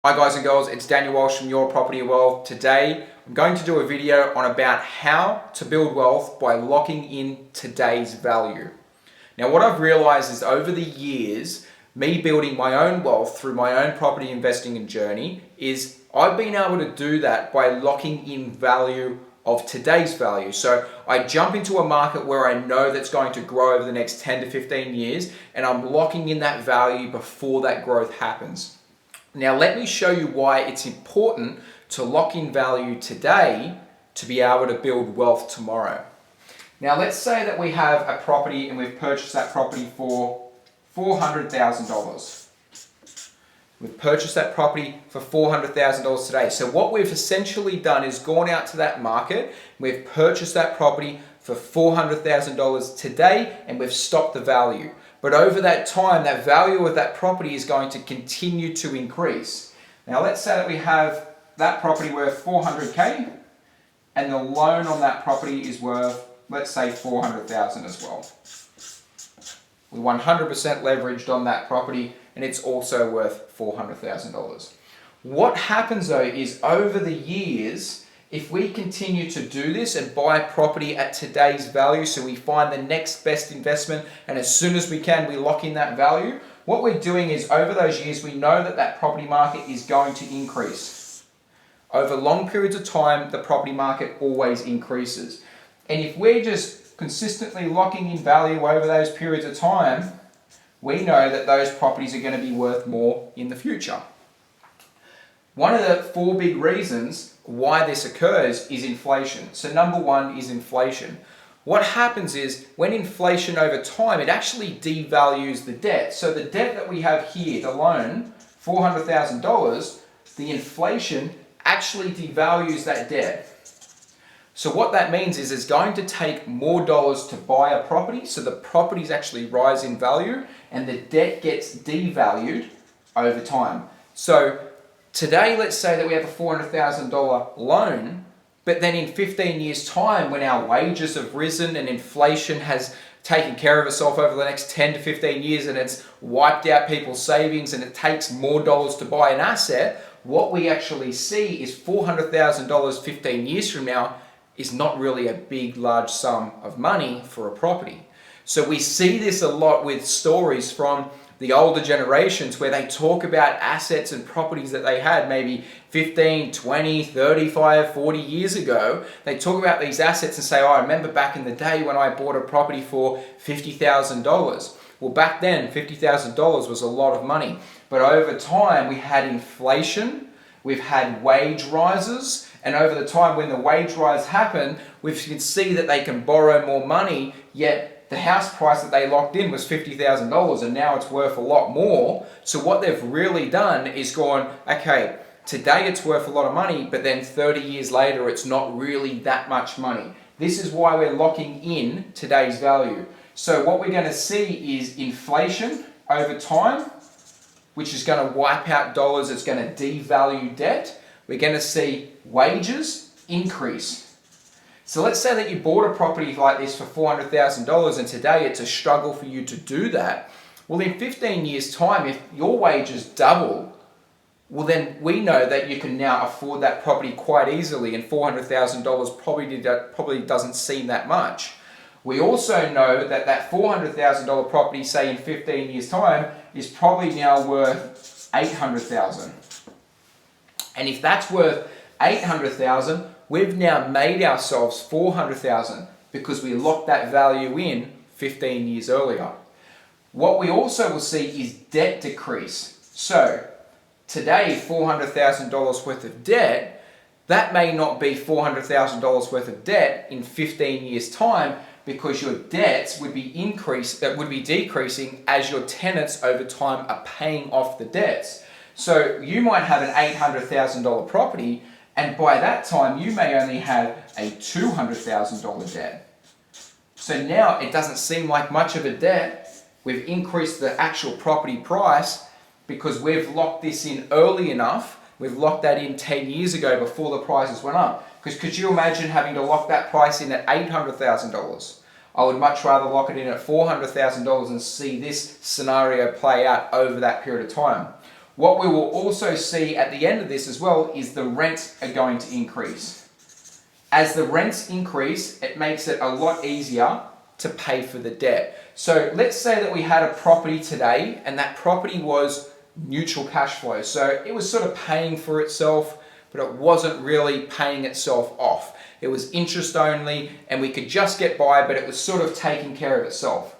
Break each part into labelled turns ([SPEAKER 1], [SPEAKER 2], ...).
[SPEAKER 1] Hi guys and girls, it's Daniel Walsh from Your Property Wealth. Today I'm going to do a video on about how to build wealth by locking in today's value. Now what I've realized is over the years, me building my own wealth through my own property investing and journey is I've been able to do that by locking in value of today's value. So I jump into a market where I know that's going to grow over the next 10 to 15 years and I'm locking in that value before that growth happens. Now let me show you why it's important to lock in value today to be able to build wealth tomorrow. Now let's say that we have a property and we've purchased that property for $400,000. We've purchased that property for $400,000 today. So what we've essentially done is gone out to that market, we've purchased that property for $400,000 today and we've stopped the value. But over that time, that value of that property is going to continue to increase. Now let's say that we have that property worth 400K and the loan on that property is worth, let's say, 400,000 as well. We're 100% leveraged on that property and it's also worth $400,000. What happens though is over the years, if we continue to do this and buy property at today's value, so we find the next best investment and as soon as we can, we lock in that value, what we're doing is over those years, we know that that property market is going to increase. Over long periods of time, the property market always increases. And if we're just consistently locking in value over those periods of time, we know that those properties are going to be worth more in the future. One of the four big reasons why this occurs is inflation. So number one is inflation. What happens is when inflation over time, it actually devalues the debt. So the debt that we have here, the loan, $400,000, the inflation actually devalues that debt. So what that means is it's going to take more dollars to buy a property, so the properties actually rise in value and the debt gets devalued over time. So today, let's say that we have a $400,000 loan, but then in 15 years' time, when our wages have risen and inflation has taken care of itself over the next 10 to 15 years and it's wiped out people's savings and it takes more dollars to buy an asset, what we actually see is $400,000 15 years from now is not really a big, large sum of money for a property. So we see this a lot with stories from the older generations where they talk about assets and properties that they had maybe 15, 20, 35, 40 years ago. They talk about these assets and say, oh, I remember back in the day when I bought a property for $50,000. Well, back then, $50,000 was a lot of money. But over time, we had inflation, we've had wage rises, and over the time when the wage rise happened, we can see that they can borrow more money, yet the house price that they locked in was $50,000 and now it's worth a lot more. So what they've really done is gone, okay, today it's worth a lot of money, but then 30 years later, it's not really that much money. This is why we're locking in today's value. So what we're going to see is inflation over time, which is going to wipe out dollars. It's going to devalue debt. We're going to see wages increase. So let's say that you bought a property like this for $400,000 and today it's a struggle for you to do that. Well, in 15 years' time, if your wages double, well then we know that you can now afford that property quite easily and $400,000 probably doesn't seem that much. We also know that that $400,000 property, say in 15 years' time, is probably now worth $800,000. And if that's worth $800,000, we've now made ourselves $400,000 because we locked that value in 15 years earlier. What we also will see is debt decrease. So today, $400,000 worth of debt, that may not be $400,000 worth of debt in 15 years' time because your debts would be decreasing as your tenants over time are paying off the debts. So you might have an $800,000 property and by that time, you may only have a $200,000 debt. So now it doesn't seem like much of a debt. We've increased the actual property price because we've locked this in early enough. We've locked that in 10 years ago before the prices went up. Because could you imagine having to lock that price in at $800,000? I would much rather lock it in at $400,000 and see this scenario play out over that period of time. What we will also see at the end of this as well is the rents are going to increase. As the rents increase, it makes it a lot easier to pay for the debt. So let's say that we had a property today and that property was neutral cash flow. So it was sort of paying for itself, but it wasn't really paying itself off. It was interest only and we could just get by, but it was sort of taking care of itself.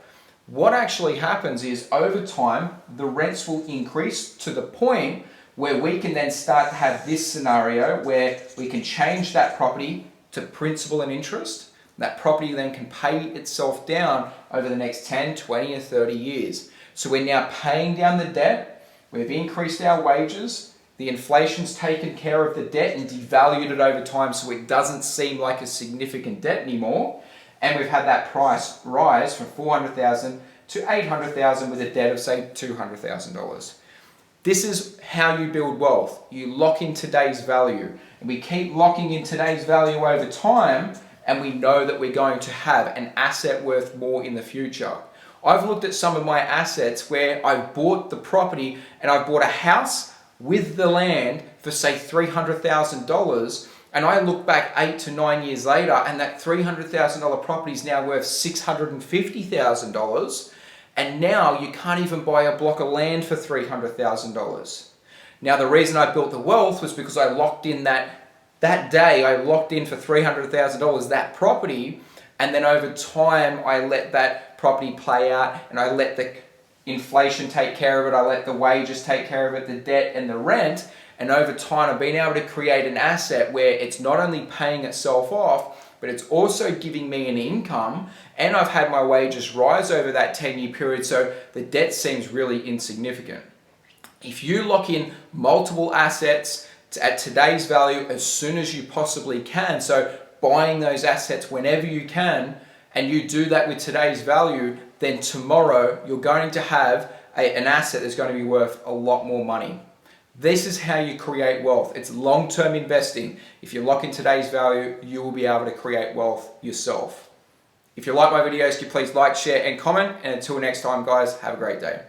[SPEAKER 1] What actually happens is over time, the rents will increase to the point where we can then start to have this scenario where we can change that property to principal and interest. That property then can pay itself down over the next 10, 20, or 30 years. So we're now paying down the debt, we've increased our wages, the inflation's taken care of the debt and devalued it over time so it doesn't seem like a significant debt anymore. And we've had that price rise from $400,000 to $800,000 with a debt of say $200,000. This is how you build wealth. You lock in today's value. And we keep locking in today's value over time, and we know that we're going to have an asset worth more in the future. I've looked at some of my assets where I've bought the property and I've bought a house with the land for say $300,000, and I look back 8 to 9 years later and that $300,000 property is now worth $650,000, and now you can't even buy a block of land for $300,000. Now the reason I built the wealth was because I locked in that day, I locked in for $300,000 that property, and then over time I let that property play out and I let the inflation take care of it, I let the wages take care of it, the debt and the rent, and over time I've been able to create an asset where it's not only paying itself off, but it's also giving me an income, and I've had my wages rise over that 10-year period, so the debt seems really insignificant. If you lock in multiple assets at today's value as soon as you possibly can, so buying those assets whenever you can, and you do that with today's value, then tomorrow you're going to have an asset that's going to be worth a lot more money. This is how you create wealth. It's long-term investing. If you lock in today's value, you will be able to create wealth yourself. If you like my videos, can you please like, share, and comment? And until next time, guys, have a great day.